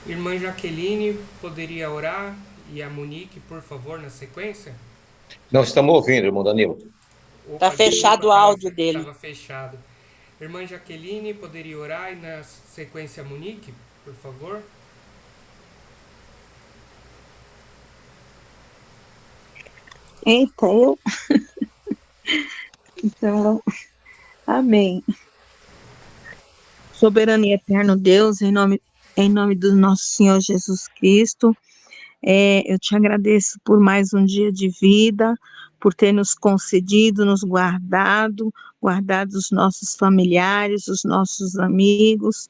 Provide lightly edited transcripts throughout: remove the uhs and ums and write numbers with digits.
Irmã Jaqueline, poderia orar? E a Monique, por favor, na sequência? Não estamos ouvindo, irmão Danilo. Tá Opa, desculpa, fechado o áudio dele. tava fechado. Irmã Jaqueline, poderia orar? E na sequência, a Monique, por favor? Eita, eu. Então, amém. Soberano e eterno Deus, em nome do nosso Senhor Jesus Cristo, eu te agradeço por mais um dia de vida, por ter nos concedido, nos guardado os nossos familiares, os nossos amigos,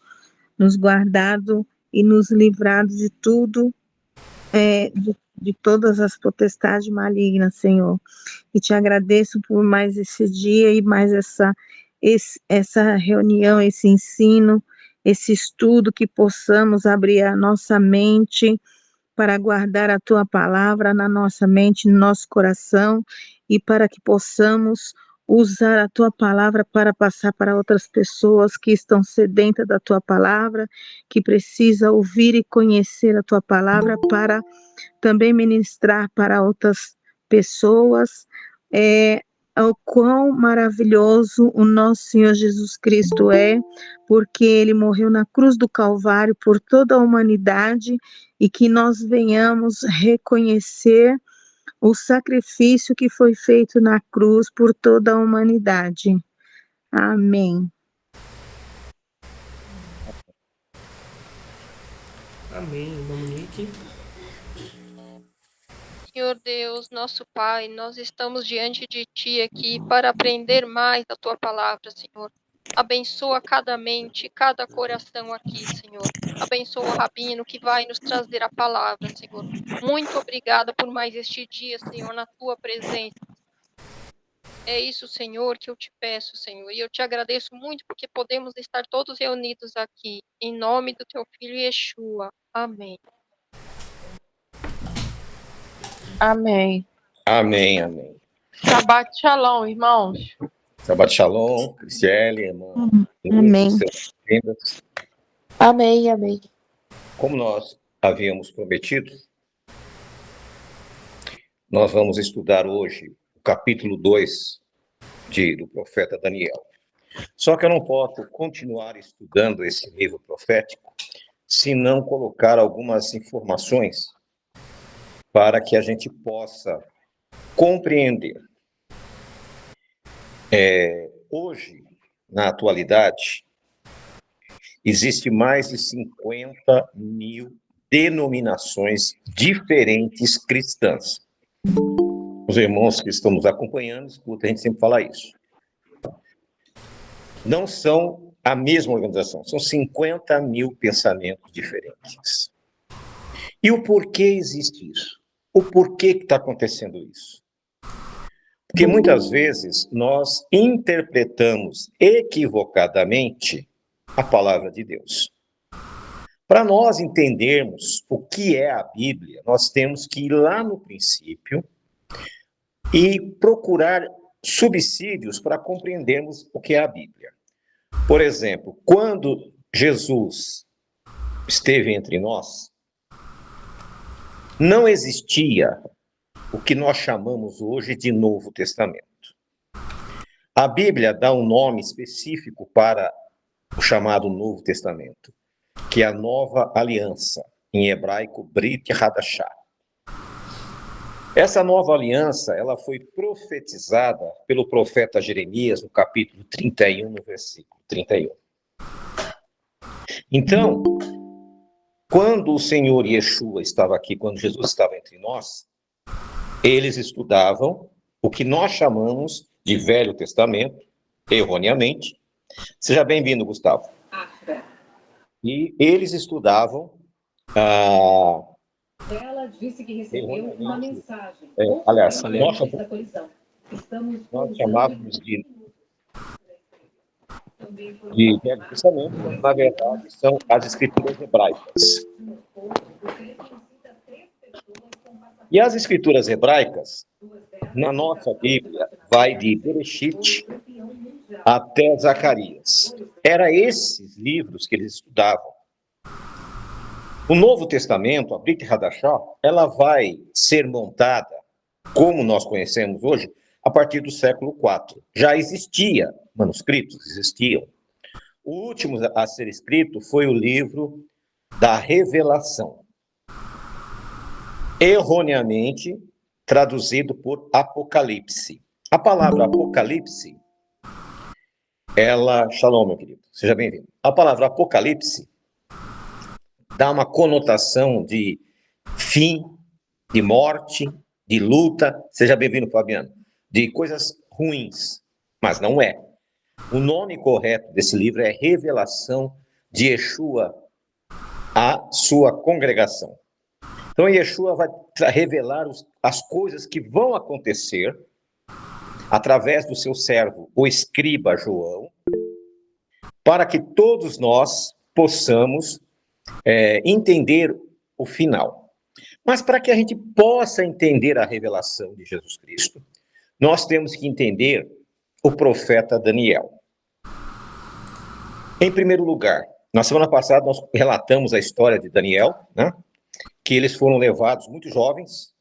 nos guardado e nos livrado de tudo, de todas as potestades malignas, Senhor. E te agradeço por mais esse dia e mais essa reunião, esse ensino, esse estudo, que possamos abrir a nossa mente para guardar a tua palavra na nossa mente, no nosso coração, e para que possamos usar a tua palavra para passar para outras pessoas que estão sedentas da tua palavra, que precisa ouvir e conhecer a tua palavra para também ministrar para outras pessoas. O quão maravilhoso o nosso Senhor Jesus Cristo é, porque ele morreu na cruz do Calvário por toda a humanidade, e que nós venhamos reconhecer o sacrifício que foi feito na cruz por toda a humanidade. Amém. Amém, irmã Monique. Senhor Deus, nosso Pai, nós estamos diante de Ti aqui para aprender mais da Tua palavra, Senhor. Abençoa cada mente, cada coração aqui, Senhor. Abençoa o Rabino que vai nos trazer a palavra, Senhor. Muito obrigada por mais este dia, Senhor, na Tua presença. É isso, Senhor, que eu te peço, Senhor. E eu te agradeço muito porque podemos estar todos reunidos aqui. Em nome do Teu Filho Yeshua. Amém. Amém. Amém, amém. Shabbat shalom, irmãos. Shabbat shalom, Cristiane, irmã. Amém. Amém, amém. Como nós havíamos prometido, nós vamos estudar hoje o capítulo 2 do profeta Daniel. Só que eu não posso continuar estudando esse livro profético se não colocar algumas informações para que a gente possa compreender. Hoje, na atualidade, existe mais de 50 mil denominações diferentes cristãs. Os irmãos que estão nos acompanhando, escuta, a gente sempre fala isso. Não são a mesma organização, são 50 mil pensamentos diferentes. E o porquê existe isso? O porquê que está acontecendo isso? Porque muitas vezes nós interpretamos equivocadamente a palavra de Deus. Para nós entendermos o que é a Bíblia, nós temos que ir lá no princípio e procurar subsídios para compreendermos o que é a Bíblia. Por exemplo, quando Jesus esteve entre nós, não existia o que nós chamamos hoje de Novo Testamento. A Bíblia dá um nome específico para o chamado Novo Testamento, que é a Nova Aliança, em hebraico, Brit Hadashah. Essa nova aliança, ela foi profetizada pelo profeta Jeremias, no capítulo 31, no versículo 31. Então, quando o Senhor Yeshua estava aqui, quando Jesus estava entre nós, eles estudavam o que nós chamamos de Velho Testamento, erroneamente. Seja bem-vindo, Gustavo. E eles estudavam Ela disse que recebeu uma mensagem. Aliás, nós chamávamos de Velho Testamento, mas, na verdade, são as escrituras hebraicas. E as escrituras hebraicas, na nossa Bíblia, vai de Bereshit até Zacarias. Eram esses livros que eles estudavam. O Novo Testamento, a Brit Hadashah, ela vai ser montada, como nós conhecemos hoje, a partir do século IV. Já existia, manuscritos existiam. O último a ser escrito foi o livro da Revelação, erroneamente traduzido por Apocalipse. A palavra Apocalipse, Shalom, meu querido, seja bem-vindo. A palavra Apocalipse dá uma conotação de fim, de morte, de luta, seja bem-vindo, Fabiano, de coisas ruins, mas não é. O nome correto desse livro é Revelação de Yeshua à sua congregação. Então, Yeshua vai revelar as coisas que vão acontecer através do seu servo, o escriba João, para que todos nós possamos entender o final. Mas para que a gente possa entender a revelação de Jesus Cristo, nós temos que entender o profeta Daniel. Em primeiro lugar, na semana passada nós relatamos a história de Daniel, né? Que eles foram levados muito jovens.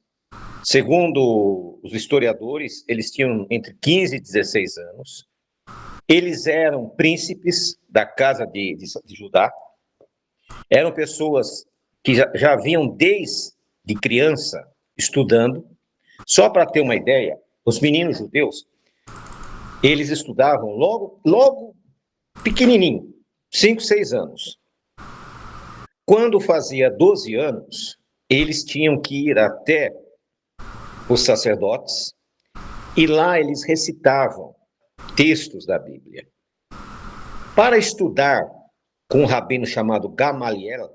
Segundo os historiadores, eles tinham entre 15 e 16 anos. Eles eram príncipes da casa de Judá. Eram pessoas que já vinham desde criança estudando. Só para ter uma ideia, os meninos judeus, eles estudavam logo pequenininho, 5, 6 anos. Quando fazia 12 anos, eles tinham que ir até os sacerdotes e lá eles recitavam textos da Bíblia. Para estudar com um rabino chamado Gamaliel,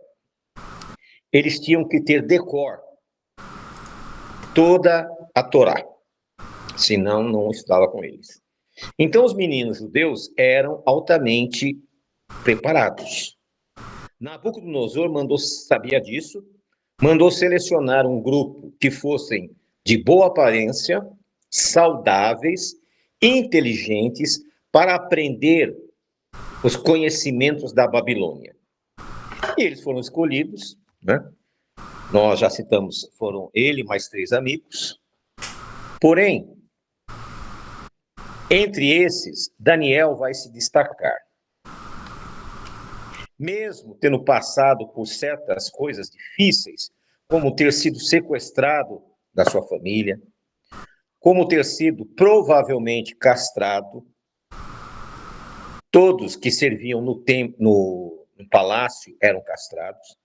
eles tinham que ter decor toda a Torá, senão não estudava com eles. Então os meninos judeus eram altamente preparados. Nabucodonosor sabia disso, mandou selecionar um grupo que fossem de boa aparência, saudáveis, inteligentes, para aprender os conhecimentos da Babilônia. E eles foram escolhidos, né? Nós já citamos, foram ele mais 3 amigos. Porém, entre esses, Daniel vai se destacar. Mesmo tendo passado por certas coisas difíceis, como ter sido sequestrado da sua família, como ter sido provavelmente castrado, todos que serviam no palácio eram castrados,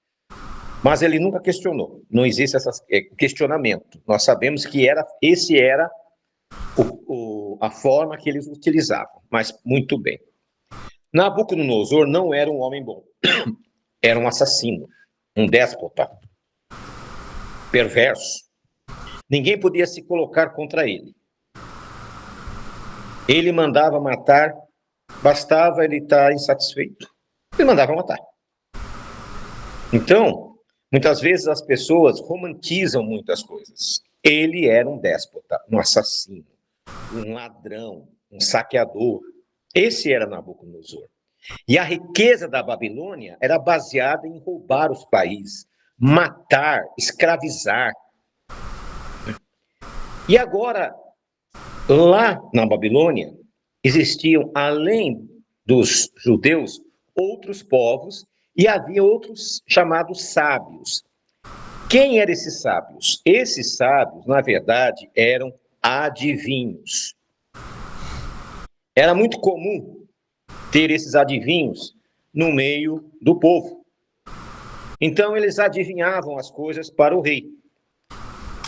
mas ele nunca questionou, não existe esse questionamento. Nós sabemos que esse era a forma que eles utilizavam, mas muito bem. Nabucodonosor não era um homem bom, era um assassino, um déspota, perverso. Ninguém podia se colocar contra ele. Ele mandava matar, bastava ele estar insatisfeito, ele mandava matar. Então, muitas vezes as pessoas romantizam muitas coisas. Ele era um déspota, um assassino, um ladrão, um saqueador. Esse era Nabucodonosor. E a riqueza da Babilônia era baseada em roubar os países, matar, escravizar. E agora, lá na Babilônia, existiam, além dos judeus, outros povos, e havia outros chamados sábios. Quem eram esses sábios? Esses sábios, na verdade, eram adivinhos. Era muito comum ter esses adivinhos no meio do povo. Então, eles adivinhavam as coisas para o rei.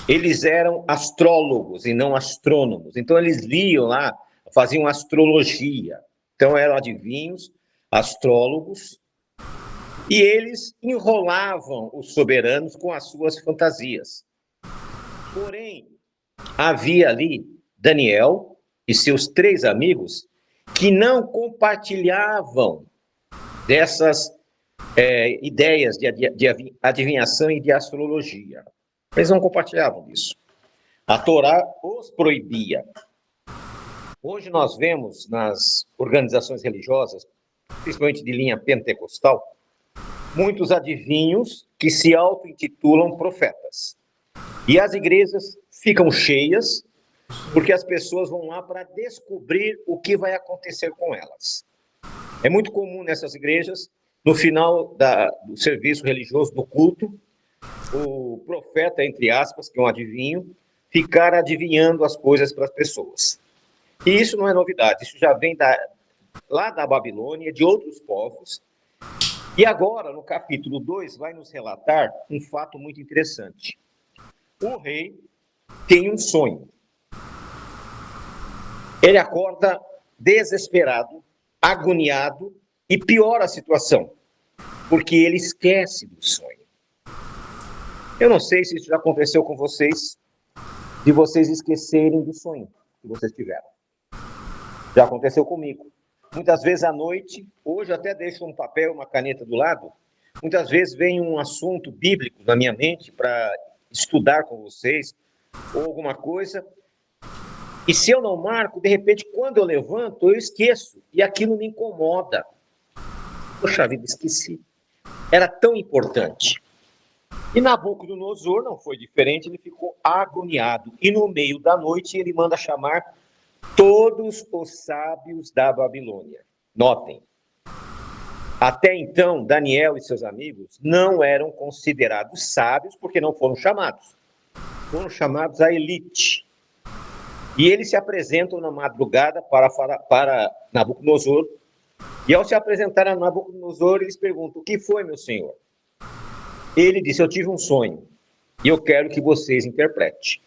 Eles eram astrólogos e não astrônomos. Então, eles liam lá, faziam astrologia. Então, eram adivinhos, astrólogos, e eles enrolavam os soberanos com as suas fantasias. Porém, havia ali Daniel e seus 3 amigos que não compartilhavam dessas ideias de adivinhação e de astrologia. Eles não compartilhavam disso. A Torá os proibia. Hoje nós vemos nas organizações religiosas, principalmente de linha pentecostal, muitos adivinhos que se auto-intitulam profetas. E as igrejas ficam cheias porque as pessoas vão lá para descobrir o que vai acontecer com elas. É muito comum nessas igrejas, no final do serviço religioso, do culto, o profeta, entre aspas, que é um adivinho, ficar adivinhando as coisas para as pessoas. E isso não é novidade, isso já vem lá da Babilônia, de outros povos. E agora, no capítulo 2, vai nos relatar um fato muito interessante. O rei tem um sonho. Ele acorda desesperado, agoniado, e piora a situação, porque ele esquece do sonho. Eu não sei se isso já aconteceu com vocês, de vocês esquecerem do sonho que vocês tiveram. Já aconteceu comigo. Muitas vezes à noite, hoje eu até deixo um papel, uma caneta do lado, muitas vezes vem um assunto bíblico na minha mente para estudar com vocês, ou alguma coisa, e se eu não marco, de repente, quando eu levanto, eu esqueço, e aquilo me incomoda. Poxa vida, esqueci. Era tão importante. E Nabucodonosor não foi diferente, ele ficou agoniado. E no meio da noite ele manda chamar todos os sábios da Babilônia. Notem, até então Daniel e seus amigos não eram considerados sábios porque não foram chamados. Foram chamados a elite. E eles se apresentam na madrugada para Nabucodonosor. E ao se apresentar a Nabucodonosor, eles perguntam: o que foi, meu senhor? Ele disse: eu tive um sonho e eu quero que vocês interpretem.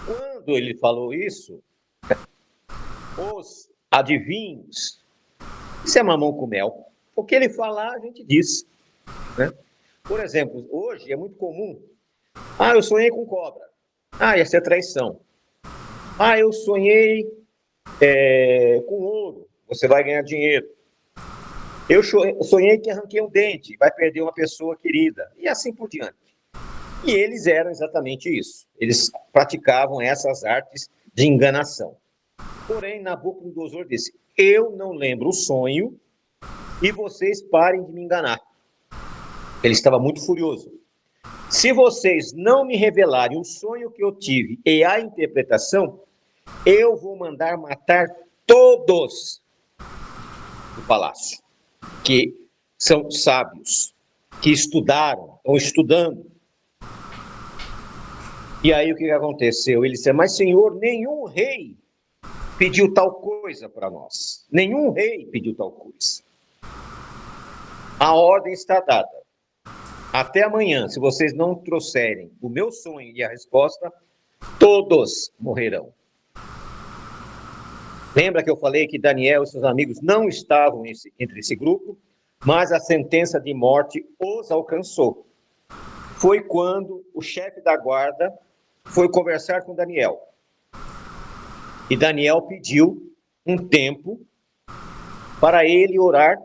Quando ele falou isso, os adivinhos, isso é mamão com mel. O que ele falar, a gente diz, né? Por exemplo, hoje é muito comum: eu sonhei com cobra. Essa é traição. Eu sonhei com ouro. Você vai ganhar dinheiro. Eu sonhei que arranquei um dente, vai perder uma pessoa querida, e assim por diante. E eles eram exatamente isso. Eles praticavam essas artes de enganação. Porém, Nabucodonosor disse: eu não lembro o sonho e vocês parem de me enganar. Ele estava muito furioso. Se vocês não me revelarem o sonho que eu tive e a interpretação, eu vou mandar matar todos do palácio, que são sábios, que estudaram, ou estudando. E aí o que aconteceu? Ele disse: mas senhor, nenhum rei pediu tal coisa para nós. Nenhum rei pediu tal coisa. A ordem está dada. Até amanhã, se vocês não trouxerem o meu sonho e a resposta, todos morrerão. Lembra que eu falei que Daniel e seus amigos não estavam entre esse grupo, mas a sentença de morte os alcançou. Foi quando o chefe da guarda foi conversar com Daniel. E Daniel pediu um tempo para ele orar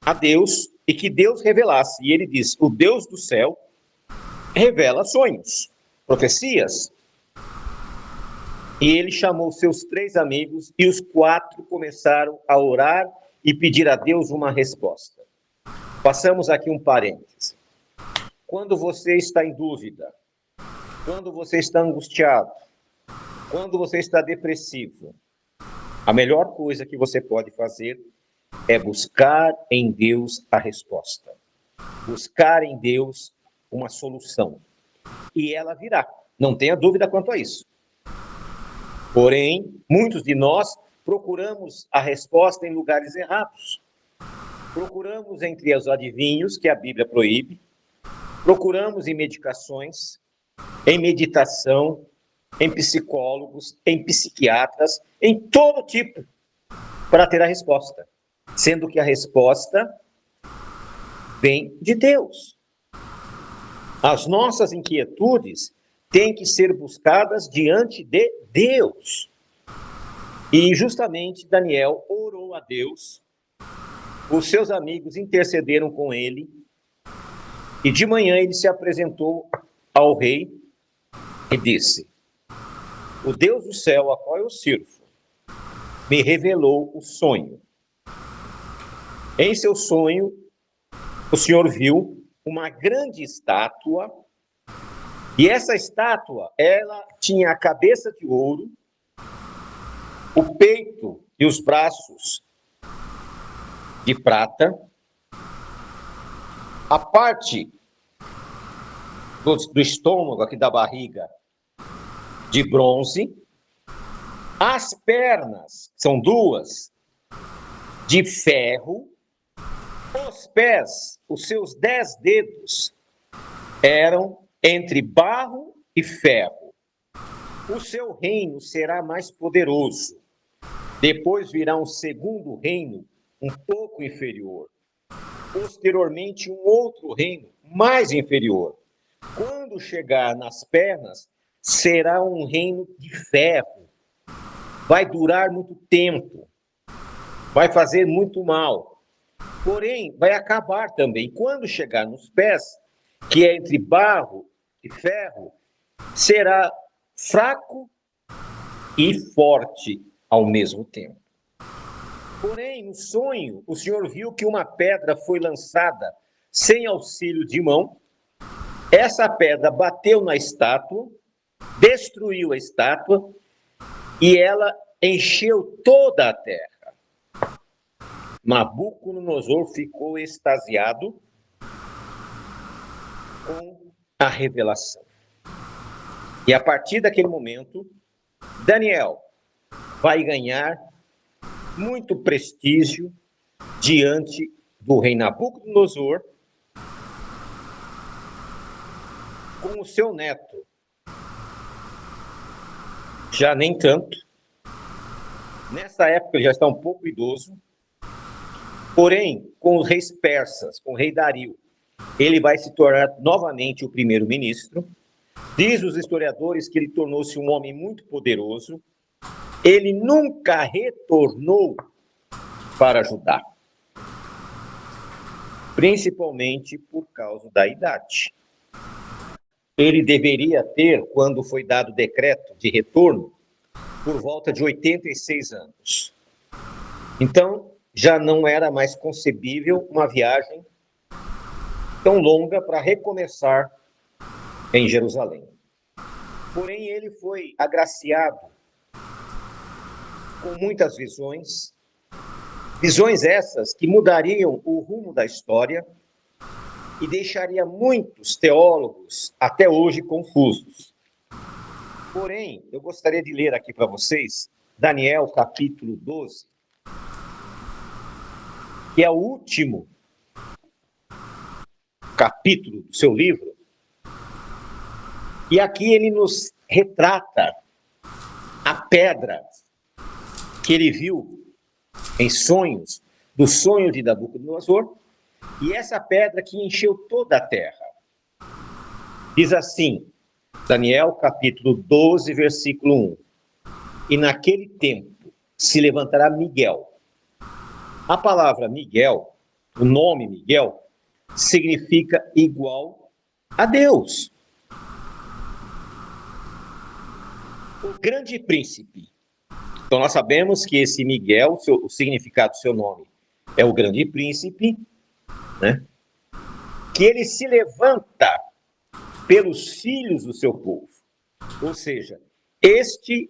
a Deus e que Deus revelasse. E ele disse: o Deus do céu revela sonhos, profecias. E ele chamou seus 3 amigos e os 4 começaram a orar e pedir a Deus uma resposta. Passamos aqui um parêntese. Quando você está em dúvida, quando você está angustiado, quando você está depressivo, a melhor coisa que você pode fazer é buscar em Deus a resposta. Buscar em Deus uma solução. E ela virá. Não tenha dúvida quanto a isso. Porém, muitos de nós procuramos a resposta em lugares errados. Procuramos entre os adivinhos, que a Bíblia proíbe. Procuramos em medicações, em meditação, em psicólogos, em psiquiatras, em todo tipo, para ter a resposta. Sendo que a resposta vem de Deus. As nossas inquietudes têm que ser buscadas diante de Deus. E justamente Daniel orou a Deus, os seus amigos intercederam com ele, e de manhã ele se apresentou ao rei e disse: o Deus do céu a qual eu sirvo me revelou o sonho. Em seu sonho, o Senhor viu uma grande estátua, e essa estátua, ela tinha a cabeça de ouro, o peito e os braços de prata, a parte do estômago, aqui da barriga, de bronze, as pernas, são duas, de ferro, os pés, os seus 10 dedos, eram entre barro e ferro. O seu reino será mais poderoso. Depois virá um segundo reino, um pouco inferior. Posteriormente, um outro reino, mais inferior. Quando chegar nas pernas, será um reino de ferro. Vai durar muito tempo. Vai fazer muito mal. Porém, vai acabar também. Quando chegar nos pés, que é entre barro e ferro, será fraco e forte ao mesmo tempo. Porém, no sonho, o Senhor viu que uma pedra foi lançada sem auxílio de mão. Essa pedra bateu na estátua, destruiu a estátua e ela encheu toda a terra. Nabucodonosor ficou extasiado com a revelação. E a partir daquele momento, Daniel vai ganhar muito prestígio diante do rei Nabucodonosor, com o seu neto. Já nem tanto. Nessa época ele já está um pouco idoso. Porém, com os reis persas, com o rei Dario, ele vai se tornar novamente o primeiro-ministro. Diz os historiadores que ele tornou-se um homem muito poderoso. Ele nunca retornou para Judá, principalmente por causa da idade. Ele deveria ter, quando foi dado o decreto de retorno, por volta de 86 anos. Então, já não era mais concebível uma viagem tão longa para recomeçar em Jerusalém. Porém, ele foi agraciado com muitas visões, visões essas que mudariam o rumo da história e deixaria muitos teólogos até hoje confusos. Porém, eu gostaria de ler aqui para vocês Daniel capítulo 12, que é o último capítulo do seu livro, e aqui ele nos retrata a pedra que ele viu em sonhos, do sonho de Nabucodonosor, e essa pedra que encheu toda a terra. Diz assim, Daniel capítulo 12, versículo 1. E naquele tempo se levantará Miguel. A palavra Miguel, o nome Miguel, significa igual a Deus. O grande príncipe. Então, nós sabemos que esse Miguel, o significado do seu nome é o grande príncipe, né? Que ele se levanta pelos filhos do seu povo. Ou seja, este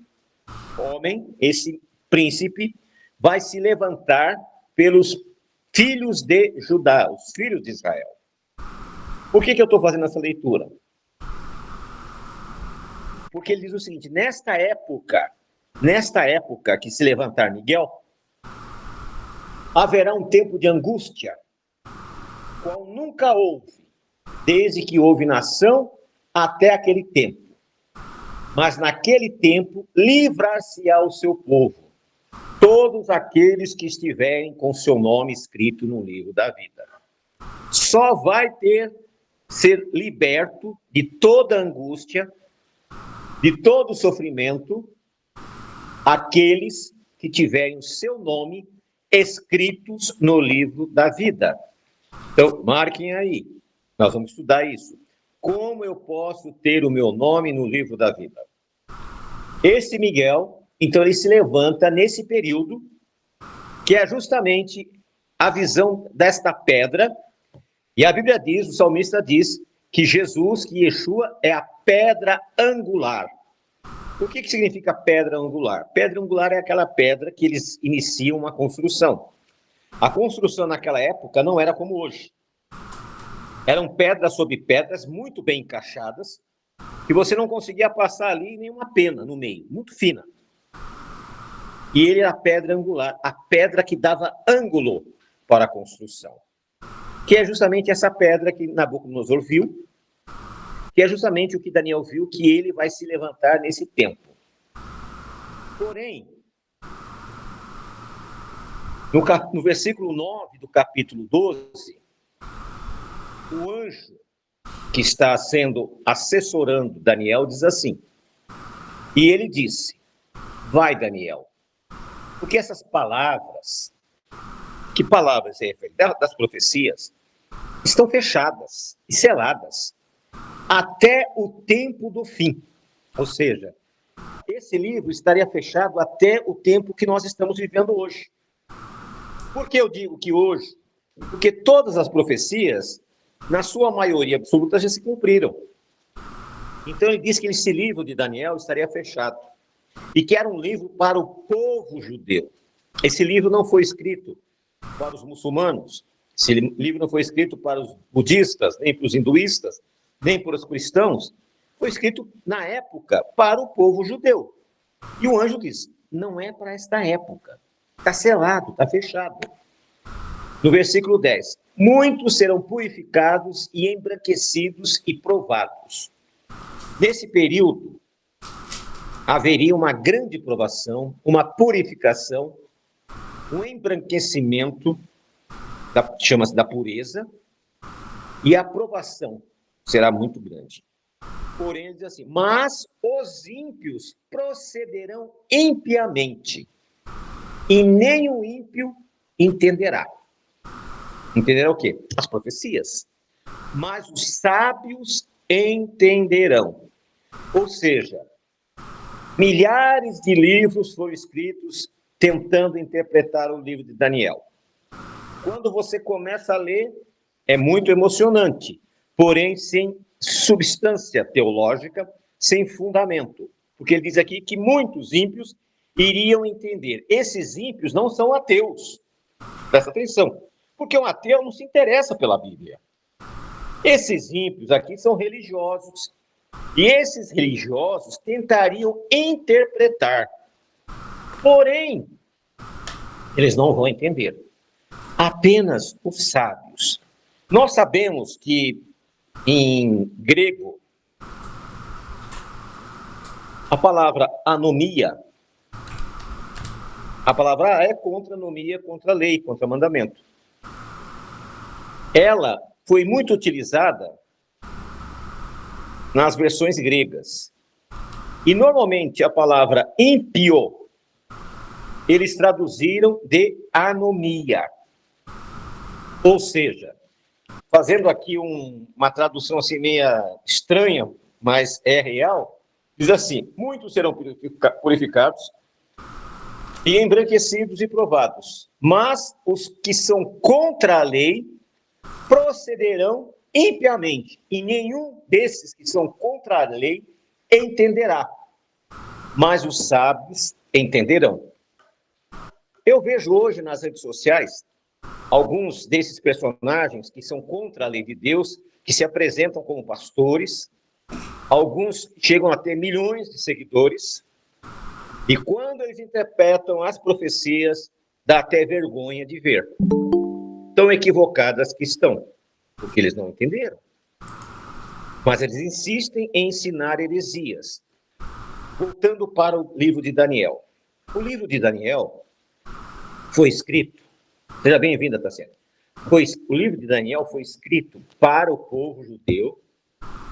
homem, esse príncipe, vai se levantar pelos filhos de Judá, os filhos de Israel. Por que eu estou fazendo essa leitura? Porque ele diz o seguinte, nesta época que se levantar Miguel, haverá um tempo de angústia, qual nunca houve, desde que houve nação até aquele tempo. Mas naquele tempo livrar-se-á o seu povo, todos aqueles que estiverem com seu nome escrito no livro da vida. Só vai ser liberto de toda angústia, de todo sofrimento, aqueles que tiverem o seu nome escritos no livro da vida. Então, marquem aí. Nós vamos estudar isso. Como eu posso ter o meu nome no livro da vida? Esse Miguel, então, ele se levanta nesse período, que é justamente a visão desta pedra, E a Bíblia diz, o salmista diz, que Jesus, que Yeshua, é a pedra angular. O que significa pedra angular? Pedra angular é aquela pedra que eles iniciam uma construção. A construção naquela época não era como hoje. Eram pedras sobre pedras muito bem encaixadas, que você não conseguia passar ali nenhuma pena no meio, muito fina. E ele era a pedra angular, a pedra que dava ângulo para a construção. Que é justamente essa pedra que Nabucodonosor viu, que é justamente o que Daniel viu, que ele vai se levantar nesse tempo. Porém, no versículo 9 do capítulo 12, o anjo que está assessorando Daniel diz assim, e ele disse, vai Daniel, porque essas palavras, que palavras se referem? Das profecias, estão fechadas e seladas até o tempo do fim. Ou seja, esse livro estaria fechado até o tempo que nós estamos vivendo hoje. Por que eu digo que hoje? Porque todas as profecias, na sua maioria absoluta, já se cumpriram. Então ele diz que esse livro de Daniel estaria fechado. E que era um livro para o povo judeu. Esse livro não foi escrito para os muçulmanos, esse livro não foi escrito para os budistas, nem para os hinduístas, nem para os cristãos. Foi escrito, na época, para o povo judeu. E o anjo diz, não é para esta época. Está selado, está fechado. No versículo 10, muitos serão purificados e embranquecidos e provados. Nesse período, haveria uma grande provação, uma purificação, um embranquecimento, chama-se da pureza, e a aprovação será muito grande. Porém, ele diz assim, mas os ímpios procederão impiamente, e nem o ímpio entenderá. Entenderá o quê? As profecias. Mas os sábios entenderão. Ou seja, milhares de livros foram escritos tentando interpretar o livro de Daniel. Quando você começa a ler, é muito emocionante, porém sem substância teológica, sem fundamento. Porque ele diz aqui que muitos ímpios iriam entender. Esses ímpios não são ateus. Presta atenção. Porque um ateu não se interessa pela Bíblia. Esses ímpios aqui são religiosos. E esses religiosos tentariam interpretar. Porém, eles não vão entender. Apenas os sábios. Nós sabemos que em grego, a palavra anomia, a palavra é contra anomia, contra lei, contra mandamento. Ela foi muito utilizada nas versões gregas. E normalmente a palavra ímpio, eles traduziram de anomia. Ou seja, fazendo aqui uma tradução assim meia estranha, mas é real, diz assim, muitos serão purificados e embranquecidos e provados, mas os que são contra a lei procederão impiamente, e nenhum desses que são contra a lei entenderá, mas os sábios entenderão. Eu vejo hoje nas redes sociais alguns desses personagens que são contra a lei de Deus, que se apresentam como pastores, alguns chegam a ter milhões de seguidores, e quando eles interpretam as profecias, dá até vergonha de ver. Tão equivocadas que estão, porque eles não entenderam. Mas eles insistem em ensinar heresias. Voltando para o livro de Daniel. O livro de Daniel foi escrito, seja bem-vinda, Tassiana. O livro de Daniel foi escrito para o povo judeu,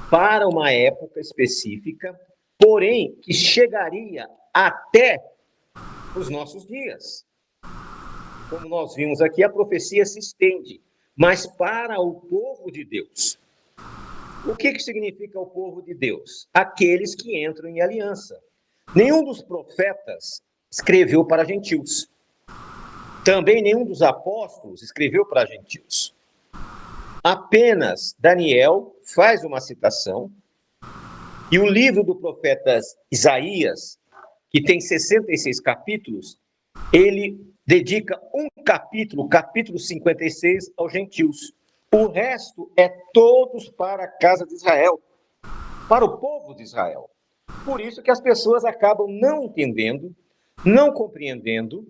para uma época específica, porém que chegaria até os nossos dias. Como nós vimos aqui, a profecia se estende, mas para o povo de Deus. O que significa o povo de Deus? Aqueles que entram em aliança. Nenhum dos profetas escreveu para gentios. Também nenhum dos apóstolos escreveu para gentios. Apenas Daniel faz uma citação, e o livro do profeta Isaías, que tem 66 capítulos, ele dedica um capítulo, capítulo 56, aos gentios. O resto é todos para a casa de Israel, para o povo de Israel. Por isso que as pessoas acabam não entendendo, não compreendendo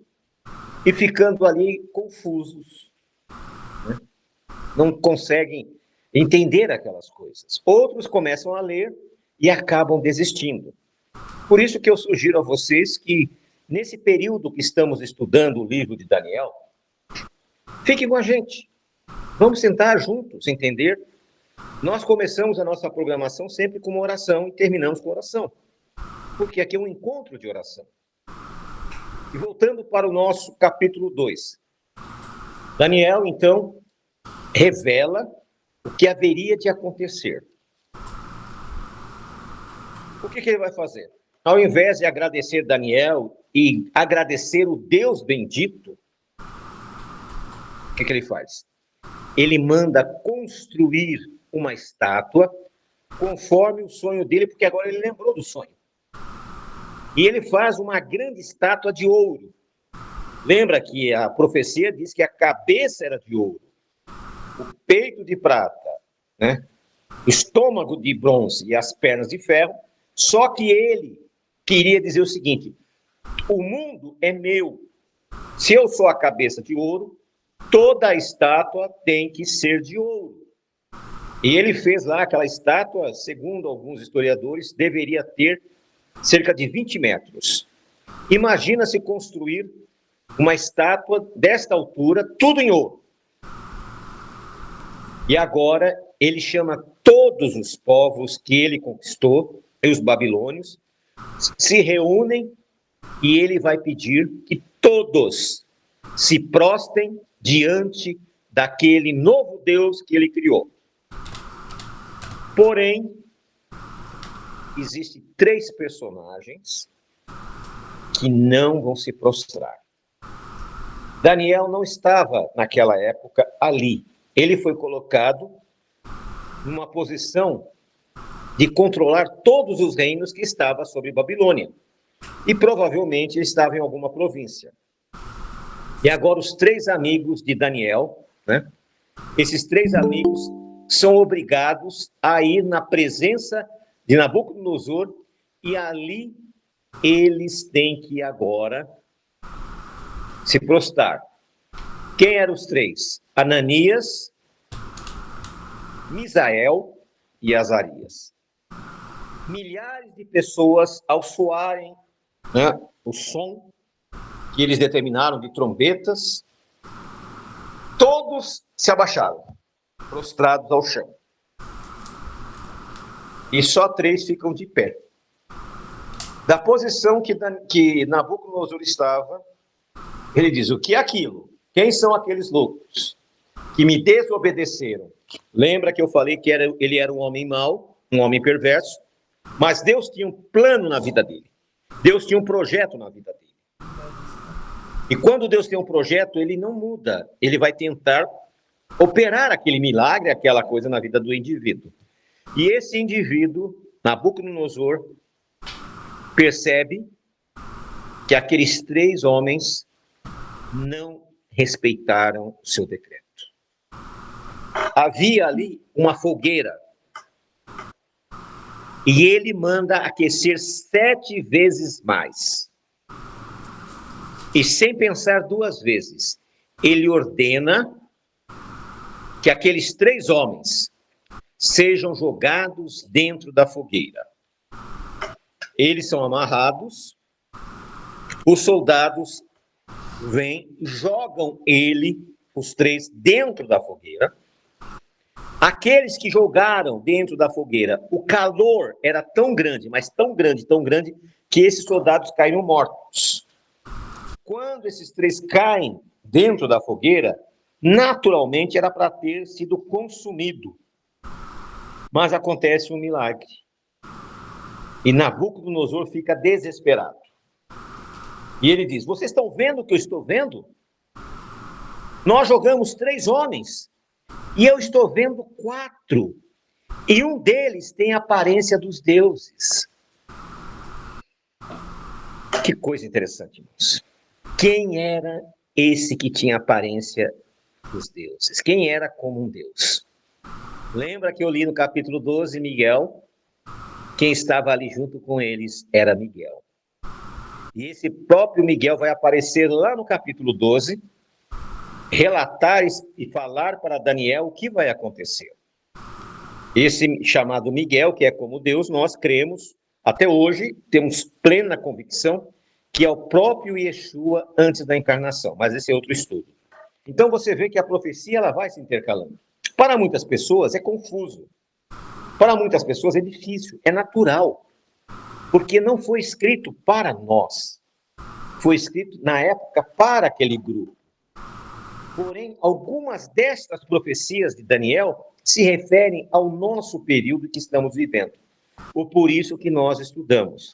e ficando ali confusos, né? Não conseguem entender aquelas coisas. Outros começam a ler e acabam desistindo. Por isso que eu sugiro a vocês que, nesse período que estamos estudando o livro de Daniel, fiquem com a gente. Vamos sentar juntos, entender. Nós começamos a nossa programação sempre com uma oração e terminamos com oração. Porque aqui é um encontro de oração. E voltando para o nosso capítulo 2. Daniel, então, revela o que haveria de acontecer. O que ele vai fazer? Ao invés de agradecer Daniel e agradecer o Deus bendito, o que ele faz? Ele manda construir uma estátua conforme o sonho dele, porque agora ele lembrou do sonho. E ele faz uma grande estátua de ouro. Lembra que a profecia diz que a cabeça era de ouro, o peito de prata, né? O estômago de bronze e as pernas de ferro. Só que ele queria dizer o seguinte: o mundo é meu. Se eu sou a cabeça de ouro, toda a estátua tem que ser de ouro. E ele fez lá aquela estátua, segundo alguns historiadores, deveria ter cerca de 20 metros. Imagina se construir uma estátua desta altura, tudo em ouro. E agora ele chama todos os povos que ele conquistou, e os babilônios, se reúnem e ele vai pedir que todos se prostem diante daquele novo Deus que ele criou. Porém, existem 3 personagens que não vão se prostrar. Daniel não estava, naquela época, ali. Ele foi colocado numa posição de controlar todos os reinos que estavam sobre Babilônia. E provavelmente ele estava em alguma província. E agora os 3 amigos de Daniel, né? Esses 3 amigos são obrigados a ir na presença de Nabucodonosor, e ali eles têm que agora se prostrar. Quem eram os 3? Ananias, Misael e Azarias. Milhares de pessoas, ao soarem, né, o som que eles determinaram de trombetas, todos se abaixaram, prostrados ao chão. E só 3 ficam de pé. Da posição que Nabucodonosor estava, ele diz: o que é aquilo? Quem são aqueles loucos que me desobedeceram? Lembra que eu falei que ele era um homem mau, um homem perverso, mas Deus tinha um plano na vida dele. Deus tinha um projeto na vida dele. E quando Deus tem um projeto, ele não muda. Ele vai tentar operar aquele milagre, aquela coisa na vida do indivíduo. E esse indivíduo, Nabucodonosor, percebe que aqueles 3 homens não respeitaram o seu decreto. Havia ali uma fogueira. E ele manda aquecer 7 vezes mais. E sem pensar 2 vezes, ele ordena que aqueles 3 homens sejam jogados dentro da fogueira. Eles são amarrados, os soldados vêm, jogam os 3 dentro da fogueira. Aqueles que jogaram dentro da fogueira, o calor era tão grande, mas tão grande, que esses soldados caíram mortos. Quando esses 3 caem dentro da fogueira, naturalmente era para ter sido consumido. Mas acontece um milagre. E Nabucodonosor fica desesperado. E ele diz: vocês estão vendo o que eu estou vendo? Nós jogamos 3 homens. E eu estou vendo 4. E um deles tem a aparência dos deuses. Que coisa interessante, irmãos. Quem era esse que tinha a aparência dos deuses? Quem era como um deus? Lembra que eu li no capítulo 12, Miguel? Quem estava ali junto com eles era Miguel. E esse próprio Miguel vai aparecer lá no capítulo 12, relatar e falar para Daniel o que vai acontecer. Esse chamado Miguel, que é como Deus, nós cremos, até hoje, temos plena convicção que é o próprio Yeshua antes da encarnação, mas esse é outro estudo. Então você vê que a profecia ela vai se intercalando. Para muitas pessoas é confuso. Para muitas pessoas é difícil, é natural. Porque não foi escrito para nós. Foi escrito na época para aquele grupo. Porém, algumas destas profecias de Daniel se referem ao nosso período que estamos vivendo. Ou por isso que nós estudamos.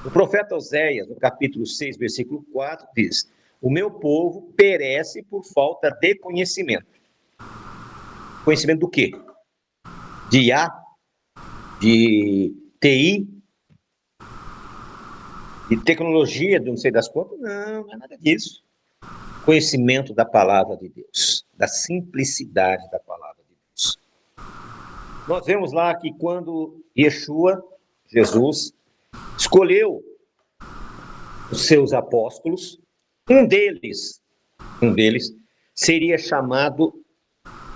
O profeta Oséias, no capítulo 6, versículo 4, diz: o meu povo perece por falta de conhecimento. Conhecimento do quê? De IA? De TI? De tecnologia, de não sei das quantas? Não é nada disso. Conhecimento da palavra de Deus, da simplicidade da palavra de Deus. Nós vemos lá que quando Yeshua, Jesus, escolheu os seus apóstolos, um deles seria chamado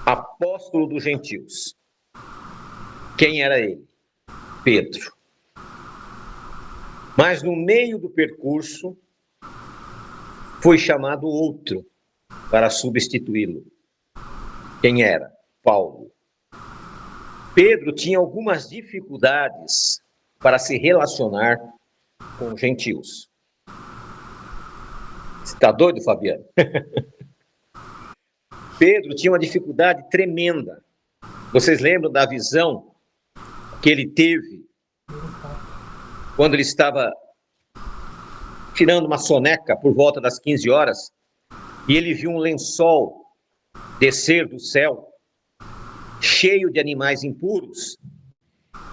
apóstolo dos gentios. Quem era ele? Pedro. Mas no meio do percurso, foi chamado outro para substituí-lo. Quem era? Paulo. Pedro tinha algumas dificuldades para se relacionar com os gentios. Você está doido, Fabiano? Pedro tinha uma dificuldade tremenda. Vocês lembram da visão que ele teve quando ele estava tirando uma soneca por volta das 15 horas e ele viu um lençol descer do céu cheio de animais impuros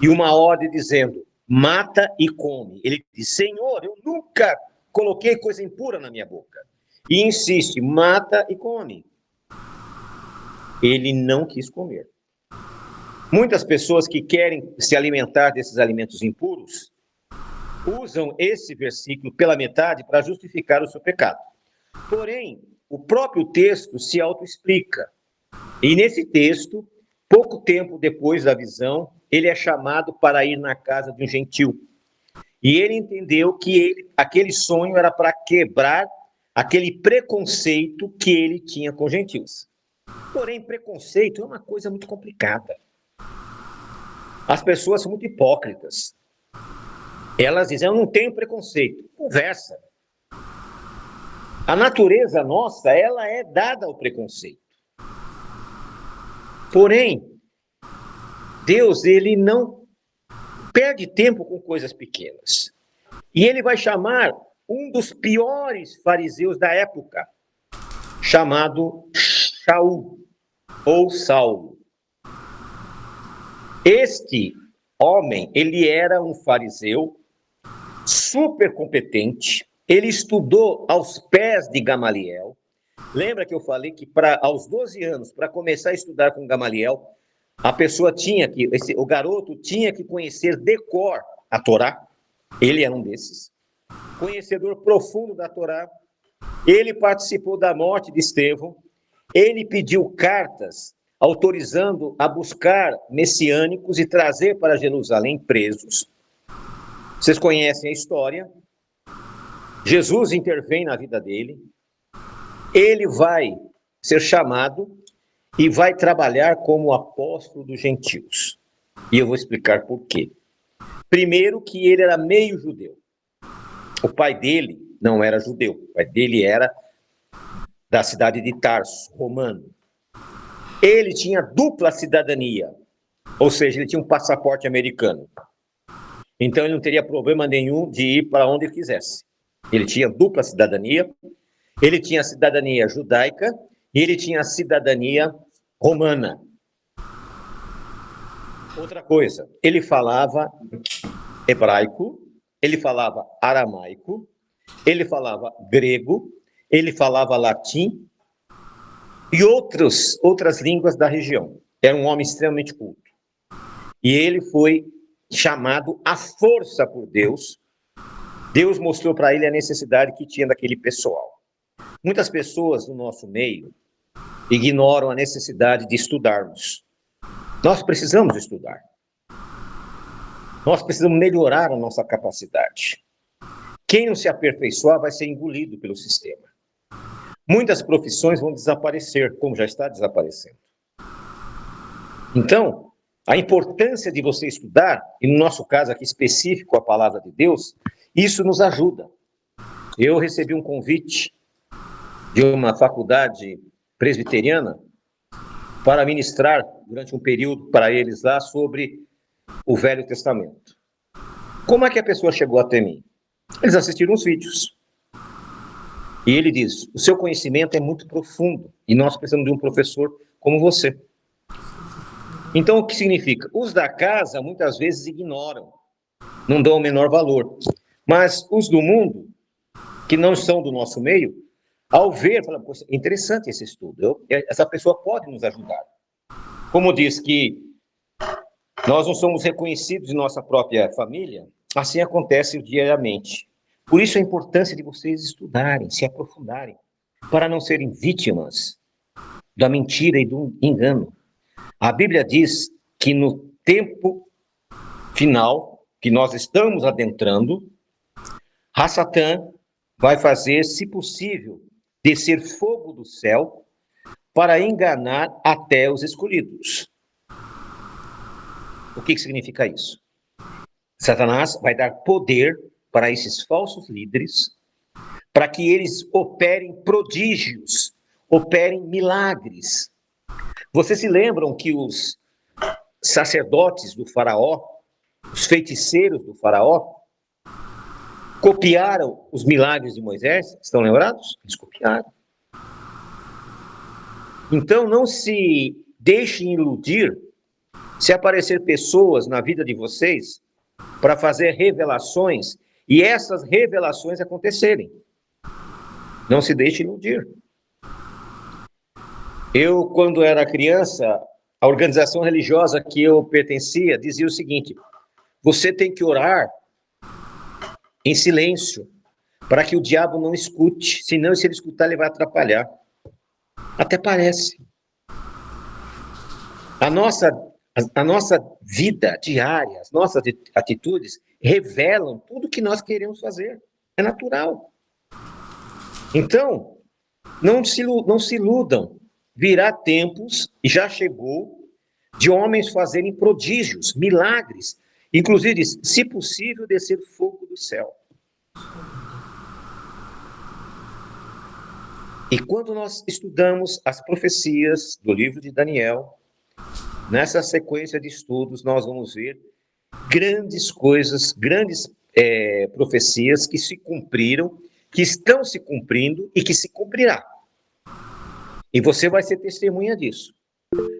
e uma ordem dizendo: mata e come. Ele diz: Senhor, eu nunca coloquei coisa impura na minha boca. E insiste: mata e come. Ele não quis comer. Muitas pessoas que querem se alimentar desses alimentos impuros usam esse versículo pela metade para justificar o seu pecado. Porém, o próprio texto se autoexplica. E nesse texto, pouco tempo depois da visão, ele é chamado para ir na casa de um gentil. E ele entendeu que aquele sonho era para quebrar aquele preconceito que ele tinha com gentios. Porém, preconceito é uma coisa muito complicada. As pessoas são muito hipócritas. Elas dizem: eu não tenho preconceito. Conversa. A natureza nossa, ela é dada ao preconceito. Porém, Deus, ele não perde tempo com coisas pequenas. E ele vai chamar um dos piores fariseus da época, chamado Shaul, ou Saulo. Este homem, ele era um fariseu super competente, ele estudou aos pés de Gamaliel. Lembra que eu falei que aos 12 anos, para começar a estudar com Gamaliel, a pessoa o garoto tinha que conhecer de cor a Torá. Ele era um desses. Conhecedor profundo da Torá. Ele participou da morte de Estevão. Ele pediu cartas autorizando a buscar messiânicos e trazer para Jerusalém presos. Vocês conhecem a história. Jesus intervém na vida dele. Ele vai ser chamado e vai trabalhar como apóstolo dos gentios. E eu vou explicar por quê. Primeiro, que ele era meio judeu. O pai dele não era judeu. O pai dele era da cidade de Tarso, romano. Ele tinha dupla cidadania. Ou seja, ele tinha um passaporte americano. Então, ele não teria problema nenhum de ir para onde ele quisesse. Ele tinha dupla cidadania. Ele tinha a cidadania judaica e ele tinha a cidadania romana. Outra coisa, ele falava hebraico, ele falava aramaico, ele falava grego, ele falava latim e outras línguas da região. Era um homem extremamente culto. E ele foi chamado à força por Deus. Deus mostrou para ele a necessidade que tinha daquele pessoal. Muitas pessoas no nosso meio ignoram a necessidade de estudarmos. Nós precisamos estudar. Nós precisamos melhorar a nossa capacidade. Quem não se aperfeiçoar vai ser engolido pelo sistema. Muitas profissões vão desaparecer, como já está desaparecendo. Então, a importância de você estudar, e no nosso caso aqui específico, a palavra de Deus, isso nos ajuda. Eu recebi um convite de uma faculdade presbiteriana para ministrar durante um período para eles lá sobre o Velho Testamento. Como é que a pessoa chegou até mim? Eles assistiram os vídeos. E ele diz, o seu conhecimento é muito profundo e nós precisamos de um professor como você. Então, o que significa? Os da casa, muitas vezes, ignoram, não dão o menor valor. Mas os do mundo, que não são do nosso meio, ao ver, falam, poxa, interessante esse estudo, essa pessoa pode nos ajudar. Como diz que nós não somos reconhecidos em nossa própria família, assim acontece diariamente. Por isso a importância de vocês estudarem, se aprofundarem, para não serem vítimas da mentira e do engano. A Bíblia diz que no tempo final, que nós estamos adentrando, Satã vai fazer, se possível, descer fogo do céu para enganar até os escolhidos. O que significa isso? Satanás vai dar poder para esses falsos líderes, para que eles operem prodígios, operem milagres. Vocês se lembram que os sacerdotes do faraó, os feiticeiros do faraó, copiaram os milagres de Moisés? Estão lembrados? Eles copiaram. Então, não se deixem iludir se aparecer pessoas na vida de vocês para fazer revelações e essas revelações acontecerem. Não se deixe iludir. Eu, quando era criança, a organização religiosa que eu pertencia dizia o seguinte: você tem que orar em silêncio para que o diabo não escute, senão se ele escutar ele vai atrapalhar. Até parece. A nossa vida diária, as nossas atitudes revelam tudo que nós queremos fazer. É natural. Então, não se iludam. Virá tempos, e já chegou, de homens fazerem prodígios, milagres. Inclusive, se possível, descer fogo do céu. E quando nós estudamos as profecias do livro de Daniel, nessa sequência de estudos, nós vamos ver grandes coisas, grandes profecias que se cumpriram, que estão se cumprindo e que se cumprirá. E você vai ser testemunha disso.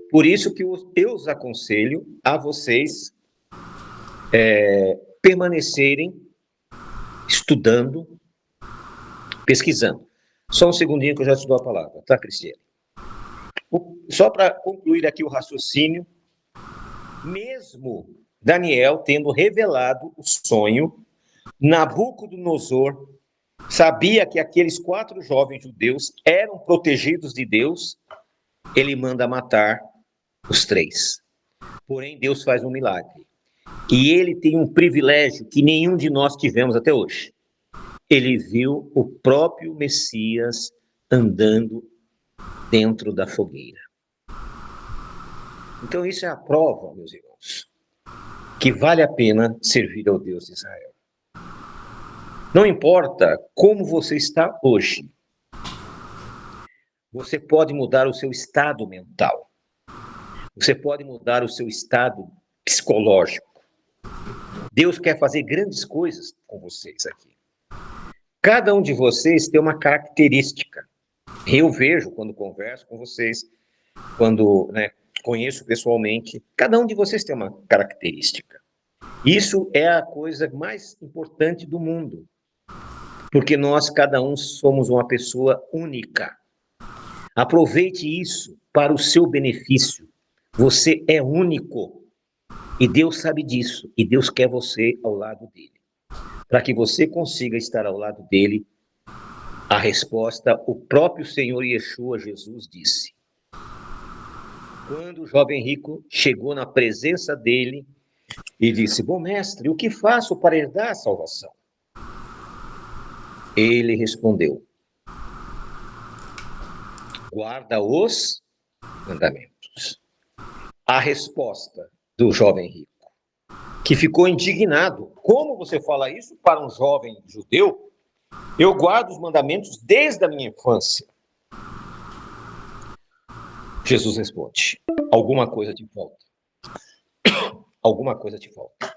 Por isso que eu os aconselho a vocês permanecerem estudando, pesquisando. Só um segundinho que eu já te dou a palavra, tá, Cristiane? Só para concluir aqui o raciocínio, mesmo Daniel tendo revelado o sonho, Nabucodonosor sabia que aqueles 4 jovens judeus eram protegidos de Deus, ele manda matar os 3. Porém, Deus faz um milagre. E ele tem um privilégio que nenhum de nós tivemos até hoje. Ele viu o próprio Messias andando dentro da fogueira. Então isso é a prova, meus irmãos, que vale a pena servir ao Deus de Israel. Não importa como você está hoje, você pode mudar o seu estado mental, você pode mudar o seu estado psicológico. Deus quer fazer grandes coisas com vocês aqui. Cada um de vocês tem uma característica. Eu vejo, quando converso com vocês, quando, né, conheço pessoalmente, cada um de vocês tem uma característica. Isso é a coisa mais importante do mundo, porque nós, cada um, somos uma pessoa única. Aproveite isso para o seu benefício. Você é único. E Deus sabe disso. E Deus quer você ao lado dele. Para que você consiga estar ao lado dele, a resposta, o próprio Senhor Yeshua, Jesus, disse. Quando o jovem rico chegou na presença dele e disse, bom mestre, o que faço para herdar a salvação? Ele respondeu, guarda os mandamentos. A resposta do jovem rico, que ficou indignado. Como você fala isso para um jovem judeu? Eu guardo os mandamentos desde a minha infância. Jesus responde, alguma coisa te falta. Alguma coisa te falta.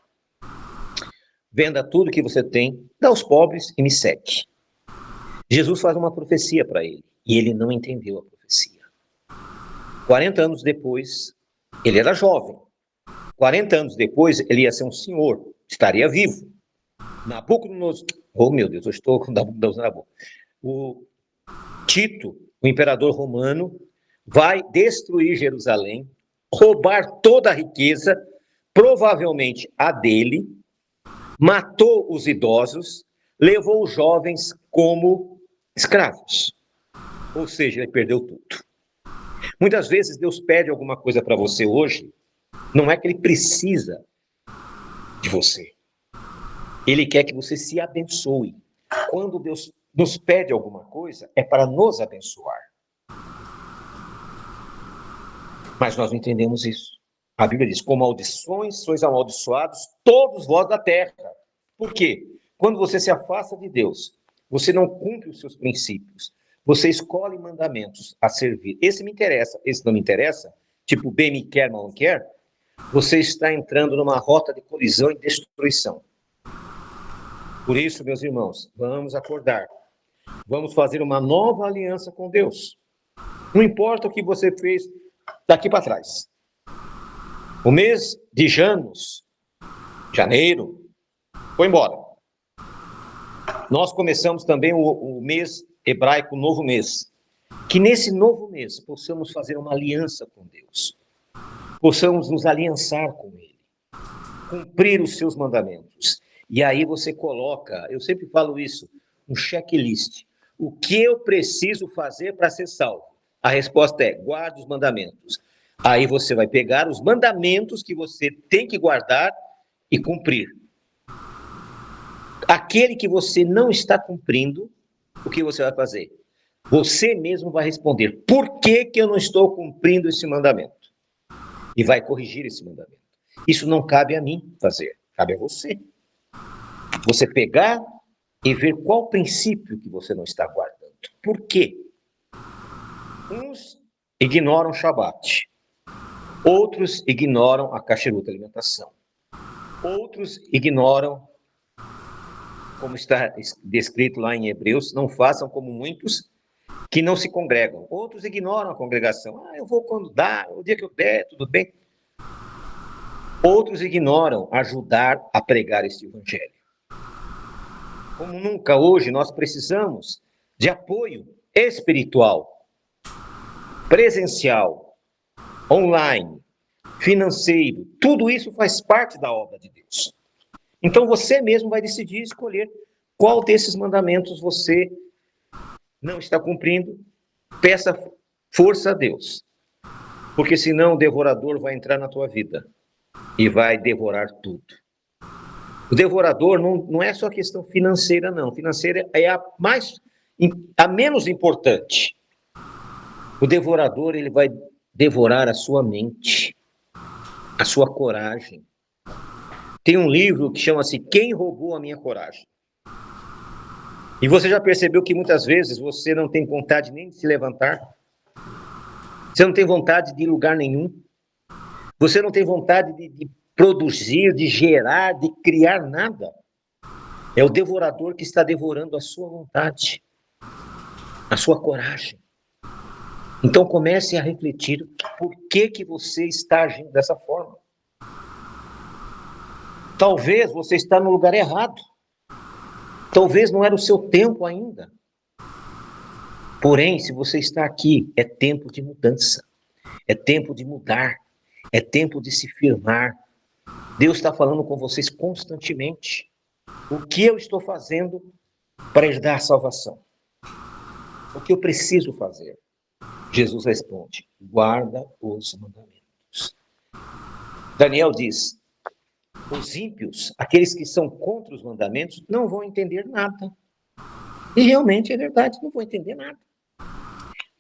Venda tudo que você tem, dá aos pobres e me segue. Jesus faz uma profecia para ele, e ele não entendeu a profecia. 40 anos depois, ele era jovem. 40 anos depois, ele ia ser um senhor, estaria vivo. Nabucodonosor, oh meu Deus, eu estou com Nabucodonosor na boca. O Tito, o imperador romano, vai destruir Jerusalém, roubar toda a riqueza, provavelmente a dele, matou os idosos, levou os jovens como escravos. Ou seja, ele perdeu tudo. Muitas vezes Deus pede alguma coisa para você hoje, não é que ele precisa de você. Ele quer que você se abençoe. Quando Deus nos pede alguma coisa, é para nos abençoar. Mas nós não entendemos isso. A Bíblia diz, com maldições sois amaldiçoados todos vós da terra. Por quê? Quando você se afasta de Deus, você não cumpre os seus princípios, você escolhe mandamentos a servir. Esse me interessa, esse não me interessa, tipo, bem me quer, mal me quer, você está entrando numa rota de colisão e destruição. Por isso, meus irmãos, vamos acordar. Vamos fazer uma nova aliança com Deus. Não importa o que você fez daqui para trás. O mês de janeiro, foi embora. Nós começamos também o mês hebraico, o novo mês. Que nesse novo mês possamos fazer uma aliança com Deus. Possamos nos aliançar com Ele. Cumprir os seus mandamentos. E aí você coloca, eu sempre falo isso, um checklist. O que eu preciso fazer para ser salvo? A resposta é, guarde os mandamentos. Aí você vai pegar os mandamentos que você tem que guardar e cumprir. Aquele que você não está cumprindo, o que você vai fazer? Você mesmo vai responder, por que que eu não estou cumprindo esse mandamento? E vai corrigir esse mandamento. Isso não cabe a mim fazer, cabe a você. Você pegar e ver qual princípio que você não está guardando. Por quê? Uns ignoram o Shabat. Outros ignoram a kasherut, alimentação. Outros ignoram, como está descrito lá em Hebreus, não façam como muitos que não se congregam. Outros ignoram a congregação. Eu vou quando dá, o dia que eu der, tudo bem. Outros ignoram ajudar a pregar este evangelho. Como nunca hoje nós precisamos de apoio espiritual, presencial, online, financeiro, tudo isso faz parte da obra de Deus. Então você mesmo vai decidir escolher qual desses mandamentos você não está cumprindo. Peça força a Deus, porque senão o devorador vai entrar na tua vida e vai devorar tudo. O devorador não é só questão financeira, não. Financeira é a menos importante. O devorador, ele vai devorar a sua mente, a sua coragem. Tem um livro que chama-se Quem Roubou a Minha Coragem? E você já percebeu que muitas vezes você não tem vontade nem de se levantar? Você não tem vontade de ir em lugar nenhum? Você não tem vontade de produzir, de gerar, de criar nada? É o devorador que está devorando a sua vontade, a sua coragem. Então comece a refletir por que você está agindo dessa forma. Talvez você está no lugar errado. Talvez não era o seu tempo ainda. Porém, se você está aqui, é tempo de mudança. É tempo de mudar. É tempo de se firmar. Deus está falando com vocês constantemente. O que eu estou fazendo para herdar salvação? O que eu preciso fazer? Jesus responde: guarda os mandamentos. Daniel diz: os ímpios, aqueles que são contra os mandamentos, não vão entender nada. E realmente é verdade, não vão entender nada.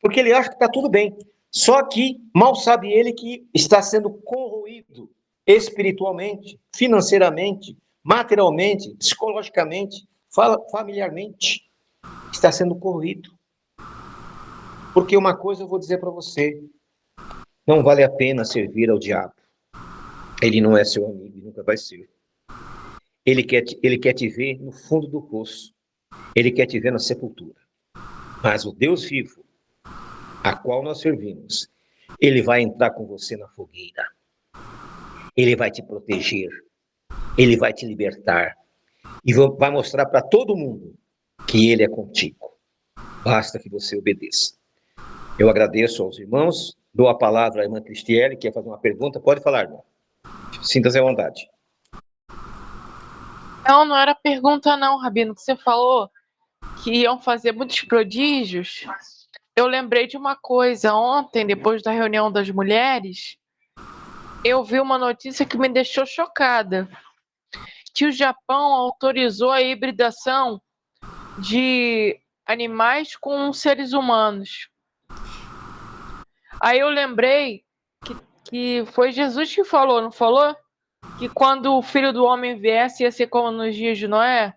Porque ele acha que está tudo bem. Só que mal sabe ele que está sendo corroído espiritualmente, financeiramente, materialmente, psicologicamente, familiarmente. Está sendo corroído. Porque uma coisa eu vou dizer para você: não vale a pena servir ao diabo. Ele não é seu amigo e nunca vai ser. Ele quer te ver no fundo do poço. Ele quer te ver na sepultura. Mas o Deus vivo, a qual nós servimos, ele vai entrar com você na fogueira. Ele vai te proteger. Ele vai te libertar. E vai mostrar para todo mundo que ele é contigo. Basta que você obedeça. Eu agradeço aos irmãos. Dou a palavra à irmã Cristiele, que quer fazer uma pergunta. Pode falar, irmã. Sinta-se à vontade. Não era pergunta não, Rabino, que você falou que iam fazer muitos prodígios. Eu lembrei de uma coisa. Ontem, depois da reunião das mulheres, eu vi uma notícia que me deixou chocada. Que o Japão autorizou a hibridação de animais com seres humanos. Aí eu lembrei que foi Jesus que falou, não falou? Que quando o Filho do Homem viesse, ia ser como nos dias de Noé.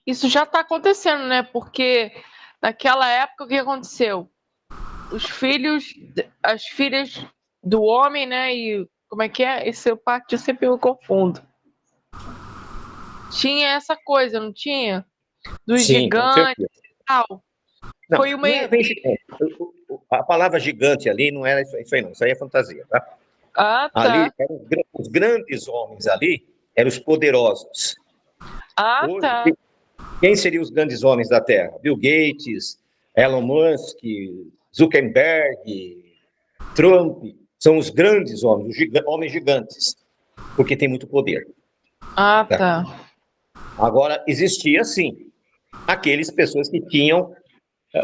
Isso já está acontecendo, né? Porque naquela época, o que aconteceu? As filhas do homem, né? E como é que é? Esse parte eu sempre me confundo. Tinha essa coisa, não tinha? Dos gigantes e tal. Não, Foi uma... não é bem gigante. A palavra gigante ali não era isso aí, não. Isso aí é fantasia, tá? Ah, tá. Ali, os grandes homens ali eram os poderosos. Ah, hoje, tá. Quem seriam os grandes homens da Terra? Bill Gates, Elon Musk, Zuckerberg, Trump. São os grandes homens, homens gigantes, porque tem muito poder. Ah, tá. Agora, existia, sim, aqueles pessoas que tinham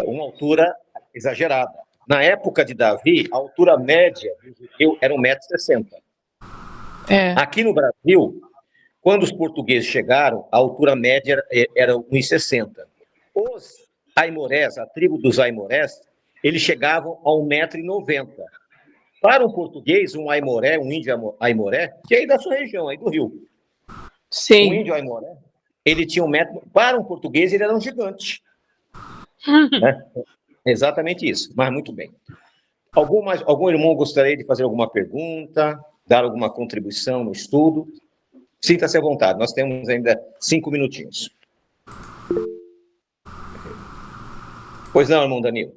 uma altura exagerada. Na época de Davi, a altura média do judeu era 1,60 m. Aqui no Brasil, quando os portugueses chegaram, a altura média era 1,60 m. Os aimorés, a tribo dos aimorés, eles chegavam a 1,90 m. Para um português, um aimoré, um índio aimoré, que é aí da sua região, aí do Rio. Sim. O índio aimoré, ele tinha 1 metro. Para um português, ele era um gigante. Né? Exatamente isso, mas muito bem. Algum irmão gostaria de fazer alguma pergunta, dar alguma contribuição no estudo? Sinta-se à vontade, nós temos ainda 5 minutinhos. Pois não, irmão Danilo?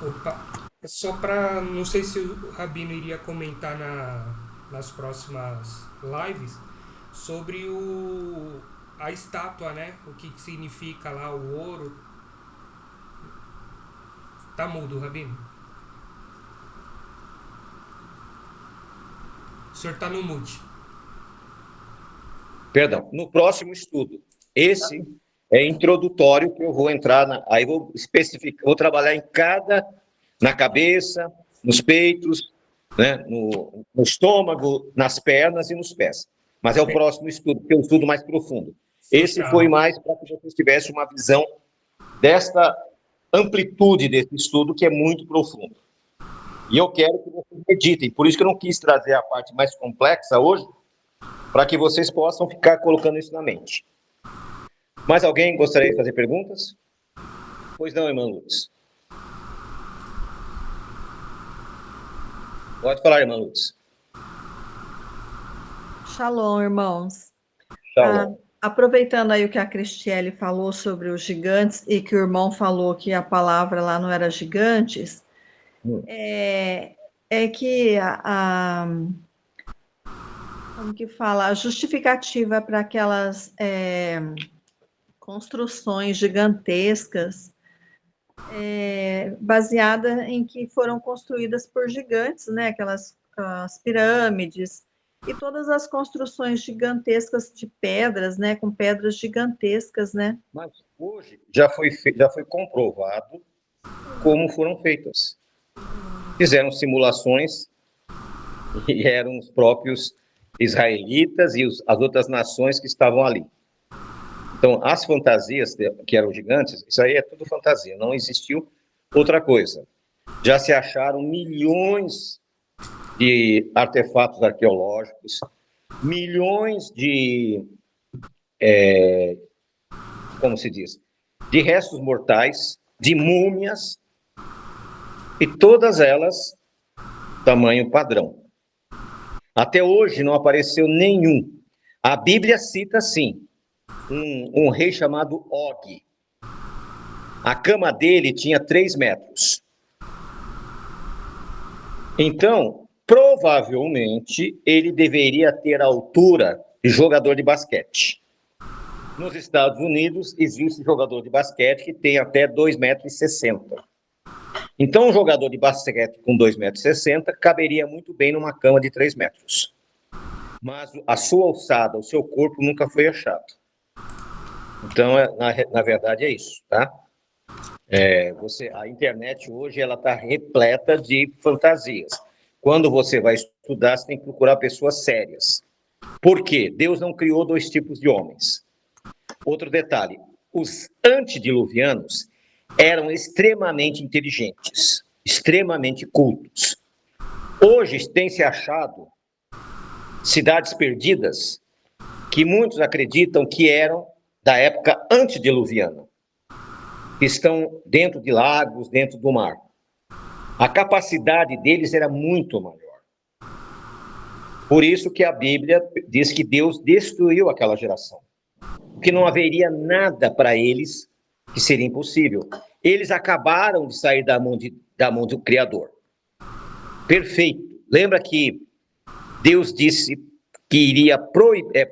Opa, só para... Não sei se o Rabino iria comentar nas próximas lives sobre a estátua, né? O que significa lá o ouro. Tá mudo, Rabino? O senhor tá no mute. Perdão, no próximo estudo. Esse é introdutório, que eu vou entrar, aí vou especificar, vou trabalhar na cabeça, nos peitos, né, no estômago, nas pernas e nos pés. Mas é o próximo estudo, que é um estudo mais profundo. Esse foi mais para que vocês tivessem uma visão desta amplitude desse estudo, que é muito profundo. E eu quero que vocês meditem, por isso que eu não quis trazer a parte mais complexa hoje, para que vocês possam ficar colocando isso na mente. Mais alguém gostaria de fazer perguntas? Pois não, irmã Lutz. Pode falar, irmã Lutz. Shalom, irmãos. Shalom. aproveitando aí o que a Cristiele falou sobre os gigantes e que o irmão falou que a palavra lá não era gigantes, é que como que fala? A justificativa para aquelas construções gigantescas baseada em que foram construídas por gigantes, né? Aquelas as pirâmides e todas as construções gigantescas de pedras, né? Com pedras gigantescas, né? Mas hoje já foi comprovado como foram feitas. Fizeram simulações e eram os próprios israelitas e as outras nações que estavam ali. Então, as fantasias que eram gigantes, isso aí é tudo fantasia, não existiu outra coisa. Já se acharam milhões de artefatos arqueológicos, milhões de, como se diz, de restos mortais, de múmias, e todas elas tamanho padrão. Até hoje não apareceu nenhum. A Bíblia cita, sim, um rei chamado Og. A cama dele tinha 3 metros. Então, provavelmente, ele deveria ter a altura de jogador de basquete. Nos Estados Unidos, existe jogador de basquete que tem até 2,60 metros. Então, um jogador de basquete com 2,60 metros caberia muito bem numa cama de 3 metros. Mas a sua alçada, o seu corpo nunca foi achado. Então, na verdade, é isso, tá? A internet hoje ela está repleta de fantasias. Quando você vai estudar, você tem que procurar pessoas sérias. Por quê? Deus não criou 2 tipos de homens. Outro detalhe, os antediluvianos eram extremamente inteligentes, extremamente cultos. Hoje tem se achado cidades perdidas que muitos acreditam que eram da época antediluviana, que estão dentro de lagos, dentro do mar. A capacidade deles era muito maior. Por isso que a Bíblia diz que Deus destruiu aquela geração, porque não haveria nada para eles que seria impossível. Eles acabaram de sair da mão do Criador. Perfeito. Lembra que Deus disse que iria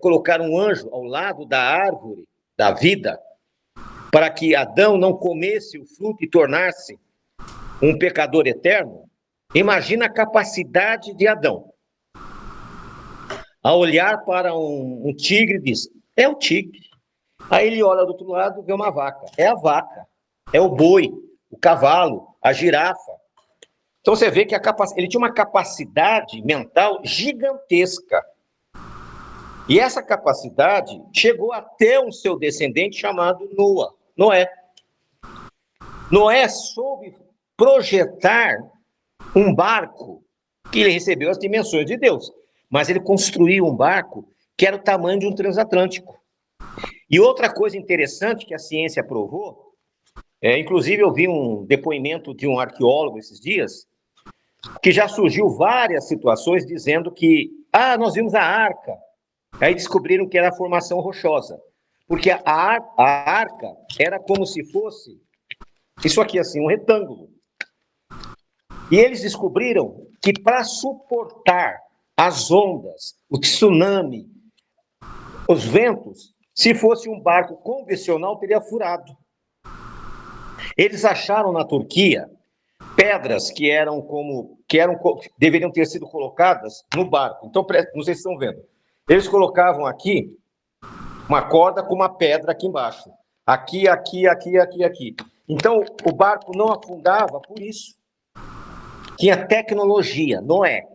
colocar um anjo ao lado da árvore da vida, para que Adão não comesse o fruto e tornasse um pecador eterno? Imagina a capacidade de Adão. A olhar para um tigre, diz, é o tigre. Aí ele olha do outro lado e vê uma vaca. É a vaca, é o boi, o cavalo, a girafa. Então você vê que ele tinha uma capacidade mental gigantesca. E essa capacidade chegou até um seu descendente chamado Noé. Noé soube projetar um barco que ele recebeu as dimensões de Deus. Mas ele construiu um barco que era o tamanho de um transatlântico. E outra coisa interessante que a ciência provou, inclusive eu vi um depoimento de um arqueólogo esses dias, que já surgiu várias situações dizendo que, nós vimos a arca, aí descobriram que era a formação rochosa, porque a arca era como se fosse, isso aqui assim, um retângulo. E eles descobriram que para suportar as ondas, o tsunami, os ventos, se fosse um barco convencional, teria furado. Eles acharam na Turquia pedras que deveriam ter sido colocadas no barco. Então, não sei se estão vendo. Eles colocavam aqui uma corda com uma pedra aqui embaixo. Aqui. Então, o barco não afundava por isso. Tinha tecnologia, Noé.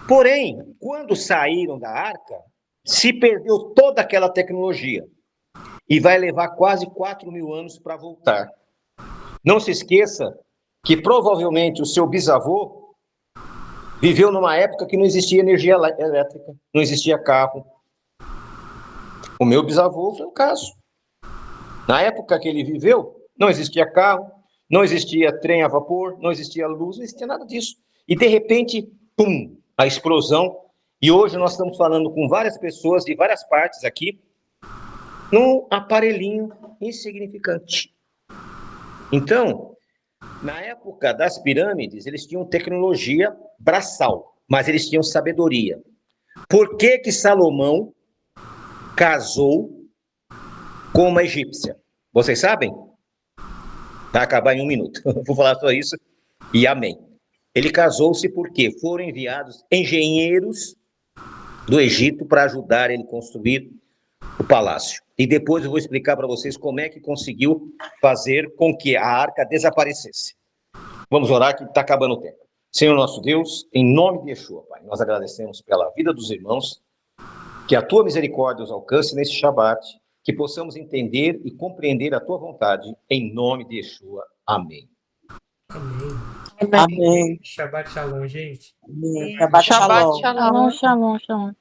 Porém, quando saíram da arca, se perdeu toda aquela tecnologia. E vai levar quase 4.000 anos para voltar. Não se esqueça que provavelmente o seu bisavô viveu numa época que não existia energia elétrica, não existia carro. O meu bisavô foi o caso. Na época que ele viveu, não existia carro, não existia trem a vapor, não existia luz, não existia nada disso. E, de repente, pum, a explosão. E hoje nós estamos falando com várias pessoas de várias partes aqui num aparelhinho insignificante. Então, na época das pirâmides, eles tinham tecnologia braçal, mas eles tinham sabedoria. Por que que Salomão casou com uma egípcia? Vocês sabem? Vai acabar em 1 minuto. Vou falar só isso e amém. Ele casou-se porque foram enviados engenheiros do Egito para ajudar ele a construir o palácio. E depois eu vou explicar para vocês como é que conseguiu fazer com que a arca desaparecesse. Vamos orar que está acabando o tempo. Senhor nosso Deus, em nome de Yeshua, Pai, nós agradecemos pela vida dos irmãos, que a Tua misericórdia os alcance nesse Shabat, que possamos entender e compreender a Tua vontade, em nome de Yeshua. Amém. Amém. Amém. Shabbat Shalom, gente. Amém. Shabbat Shabbat shalom. shalom. Shalom, shalom, shalom.